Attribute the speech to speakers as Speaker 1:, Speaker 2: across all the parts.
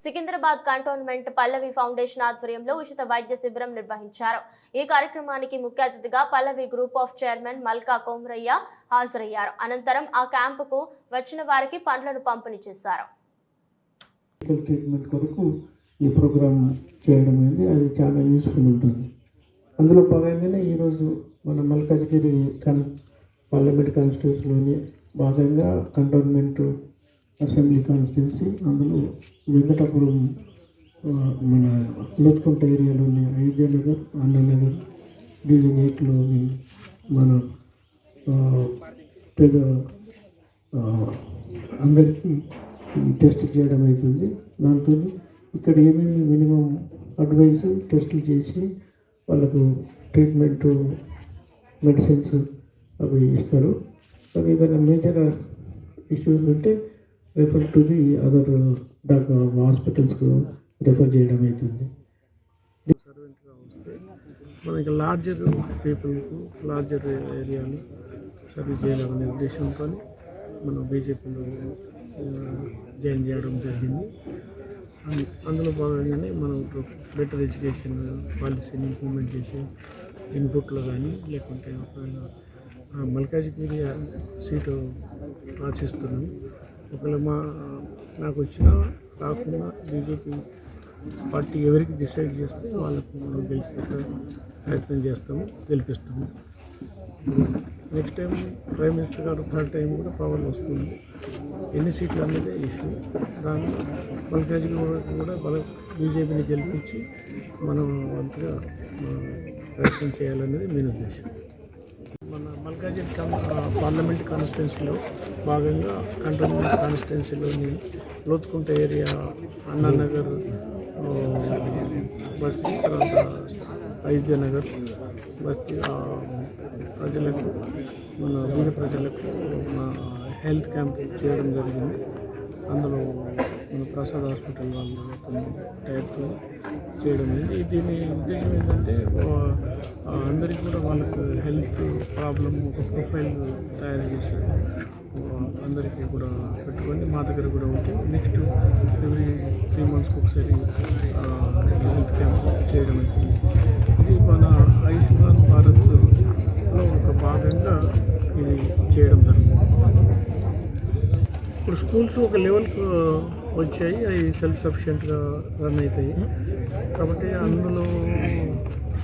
Speaker 1: Secunderabad cantonment పల్లవి foundation ఆధ్వర్యంలో ఉచిత వైద్య శిబిరం నిర్వహించారు. ఈ కార్యక్రమానికి ముఖ్య అతిథిగా పల్లవి గ్రూప్ ఆఫ్ చైర్మన్ మల్కా కోమరయ్య హాజరయ్యారు. అనంతరం ఆ క్యాంపుకు వచ్చిన వారికి పండ్లను పంపిణీ చేశారు.
Speaker 2: ఈ ప్రోగ్రామ్ చేయడం అనేది అది చాలా యూస్ఫుల్ ఉంటుంది. అందులో భాగంగానే ఈరోజు మన మల్కాజ్గిరి పార్లమెంట్ కాన్స్టిట్యూన్సీలోని భాగంగా కంటోన్మెంట్ అసెంబ్లీ కాన్స్టిట్యూన్సీ, అందులో వెంకటాపురం మన లోత్కుంట ఏరియాలోని అయోధ్యనగర్, అన్నానగర్ డివిజన్ 8లోని మన పేద అందరికీ టెస్ట్ చేయడం అవుతుంది. దాంతో ఇక్కడ ఏమేమి మినిమం అడ్వైస్ టెస్టులు చేసి వాళ్ళకు ట్రీట్మెంట్ మెడిసిన్స్ అవి ఇస్తారు. అది ఏదైనా మేజర్ ఇష్యూస్ ఉంటే రెఫర్ టు ది అదర్ హాస్పిటల్స్కు రెఫర్ చేయడం అవుతుంది. సర్వెంట్గా వస్తే మనకి లార్జర్ పీపుల్కు లార్జర్ ఏరియాని సర్వీస్ చేయాలనే ఉద్దేశంతో మనం బీజేపీలో జాయిన్ చేయడం జరిగింది. అందులో భాగంగానే మనం బెటర్ ఎడ్యుకేషన్ పాలసీని ఇంప్లిమెంట్ చేసే ఇన్పుట్లో కానీ లేకుంటే మల్కాజ్గిరి సీటు ఆశిస్తున్నాం. ఒకవేళ నాకు వచ్చినా కాకుండా బీజేపీ పార్టీ ఎవరికి డిసైడ్ చేస్తే వాళ్ళకు మనం గెలిచే ప్రయత్నం చేస్తాము, గెలిపిస్తాము. నెక్స్ట్ టైం ప్రైమ్ మినిస్టర్ గారు 3rd టైం కూడా పవర్ వస్తుంది. ఎన్ని సీట్లు అనేది ఇష్యూ. దానిలో మల్కాజ్గిరి కూడా బీజేపీని గెలిపించి మనం వంతుగా ప్రయత్నం చేయాలనేది మెయిన్ ఉద్దేశం. మన మల్కాజ్గిరి పార్లమెంట్ కాన్స్టిట్యున్సీలో భాగంగా కంటోన్మెంట్ కాన్స్టిట్యున్సీలోని లోత్కుంట ఏరియా, అన్నానగర్, బస్తీ, తర్వాత అయోధ్యనగర్ బస్తీ ప్రజలకు, మన వీర ప్రజలకు హెల్త్ క్యాంప్ చేయడం జరిగింది. అందులో మన ప్రసాద్ హాస్పిటల్ వాళ్ళు టైప్తో చేయడం అయింది. దీని ఉద్దేశం ఏంటంటే అందరికీ కూడా వాళ్ళకు హెల్త్ ప్రాబ్లం ఒక ప్రొఫైల్ తయారు చేసి అందరికీ కూడా పెట్టుకొని మా దగ్గర కూడా ఉంటుంది. నెక్స్ట్ ఎవ్రీ 3 monthsకి ఒకసారి హెల్త్ క్యాంప్ చేయడం అవుతుంది. ఇది మన ఆయుష్మాన్ భారత్లో ఒక భాగంగా ఇది చేయడం జరుగుతుంది. ఇప్పుడు స్కూల్స్ ఒక లెవెల్కి వచ్చాయి, అవి సెల్ఫ్ సఫిషియెంట్గా రన్ అవుతాయి. కాబట్టి అందులో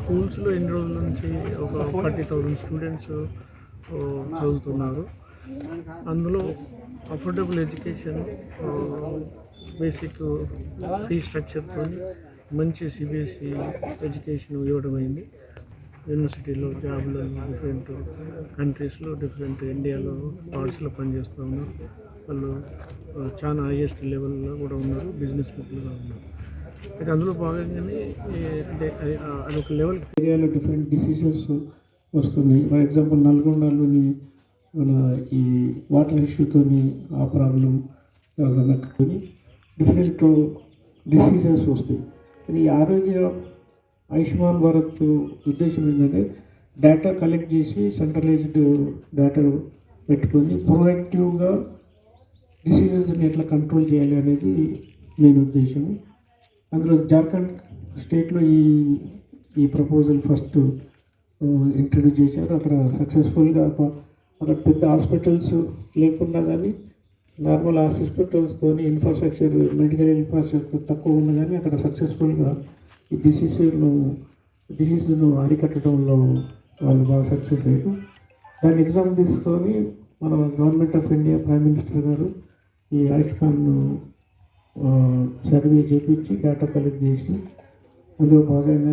Speaker 2: స్కూల్స్లో ఎన్ని రోజుల నుంచి ఒక 40,000 స్టూడెంట్స్ చదువుతున్నారు. అందులో అఫోర్డబుల్ ఎడ్యుకేషన్, బేసిక్ ఫీ స్ట్రక్చర్తో మంచి సిబిఎస్ఈ ఎడ్యుకేషన్ ఇవ్వడం అయింది. యూనివర్సిటీలో జాబ్లలో డిఫరెంట్ కంట్రీస్లో, డిఫరెంట్ ఇండియాలో పార్ట్స్లో పనిచేస్తూ ఉన్నారు. వాళ్ళు చాలా హైయెస్ట్ లెవెల్లో కూడా ఉన్నారు, బిజినెస్ పీపుల్గా ఉన్నారు. అయితే అందులో భాగంగానే అంటే అదొక లెవెల్ ఏరియాలో డిఫరెంట్ డిసీజెస్ వస్తున్నాయి. ఫర్ ఎగ్జాంపుల్ నల్గొండలోని మన ఈ వాటర్ ఇష్యూతోని ఆ ప్రాబ్లం కొని డిఫరెంట్ డిసీజెస్ వస్తాయి. ఈ ఆరోగ్య ఆయుష్మాన్ భారత్ ఉద్దేశం ఏంటంటే డేటా కలెక్ట్ చేసి సెంట్రలైజ్డ్ డేటా పెట్టుకొని ప్రొయాక్టివ్గా డిసీజెస్ని ఎట్లా కంట్రోల్ చేయాలి అనేది మెయిన్ ఉద్దేశం. అందులో జార్ఖండ్ స్టేట్లో ఈ ప్రపోజల్ ఫస్ట్ ఇంట్రడ్యూస్ చేశారు. అక్కడ సక్సెస్ఫుల్గా అక్కడ పెద్ద హాస్పిటల్స్ లేకుండా కానీ నార్మల్ హాస్పిటల్స్తో ఇన్ఫ్రాస్ట్రక్చర్, మెడికల్ ఇన్ఫ్రాస్ట్రక్చర్ తక్కువ ఉన్నా కానీ అక్కడ సక్సెస్ఫుల్గా ఈ డిసీజ్ను అరికట్టడంలో వాళ్ళు బాగా సక్సెస్ అయ్యారు. దాన్ని ఎగ్జామ్ తీసుకొని మన government of India prime minister గారు ఈ ఆయుష్మాన్ సర్వే చేయించి డేటా కలెక్ట్ చేసి అందులో భాగంగా